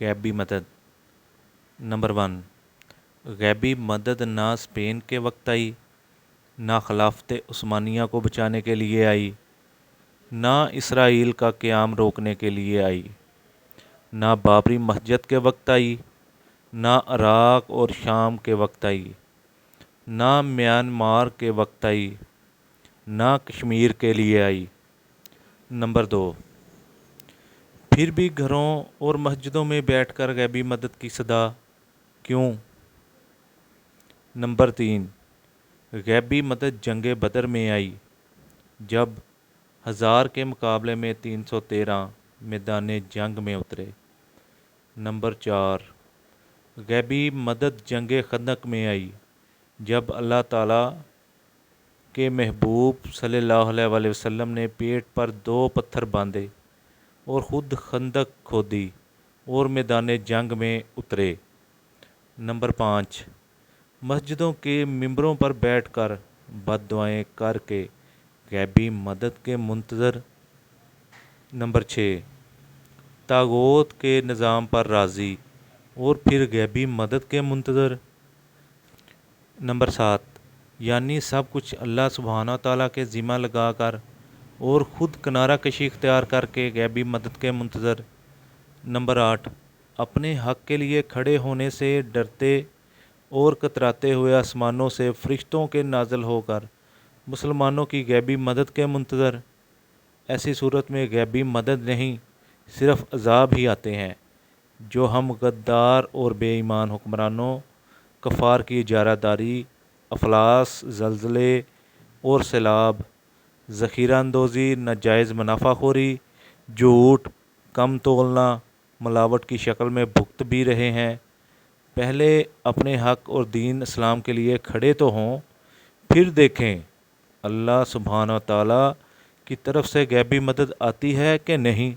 गैबी मदद। नंबर 1, गैबी मदद ना स्पेन के वक्त आई, ना खिलाफत उस्मानिया को बचाने के लिए आई, ना इसराइल का क़याम रोकने के लिए आई, ना बाबरी मस्जिद के वक्त आई, ना इराक़ और शाम के वक्त आई, ना म्यांमार के वक्त आई, ना कश्मीर के लिए आई। नंबर 2, फिर भी घरों और मस्जिदों में बैठकर गैबी मदद की सदा क्यों? नंबर 3, गैबी मदद जंग बदर में आई, जब 1000 के मुकाबले में 313 मैदान जंग में उतरे। नंबर 4, गैबी मदद जंग खंदक में आई, जब अल्लाह ताला के महबूब सल्लल्लाहु अलैहि वसल्लम ने पेट पर 2 पत्थर बांधे और ख़ुद खंदक खोदी और मैदान जंग में उतरे। नंबर 5, मस्जिदों के मिंबरों पर बैठकर बद्दुआएं करके गैबी मदद के मुंतज़र। नंबर 6, तागूत के निज़ाम पर राज़ी और फिर गैबी मदद के मुंतज़र। नंबर 7, यानी सब कुछ अल्लाह सुब्हाना ताला के ज़िम्मा लगा कर और ख़ुद किनारा कशी इख्तियार करके गैबी मदद के मुंतज़र। नंबर 8, अपने हक़ के लिए खड़े होने से डरते और कतराते हुए आसमानों से फ़रिश्तों के नाज़िल होकर मुसलमानों की गैबी मदद के मुंतज़र। ऐसी सूरत में गैबी मदद नहीं, सिर्फ़ अज़ाब ही आते हैं, जो हम गद्दार और बेईमान हुक्मरानों, कफ़ार की इजारादारी, अफलास, ज़लज़ले और सैलाब, ज़ख़ीरा अंदोज़ी, नाजायज़ मुनाफ़ाखोरी, झूठ, कम तोलना, मिलावट की शक्ल में भुगत भी रहे हैं। पहले अपने हक़ और दीन इस्लाम के लिए खड़े तो हों, फिर देखें अल्लाह सुब्हाना ताला की तरफ से गैबी मदद आती है कि नहीं।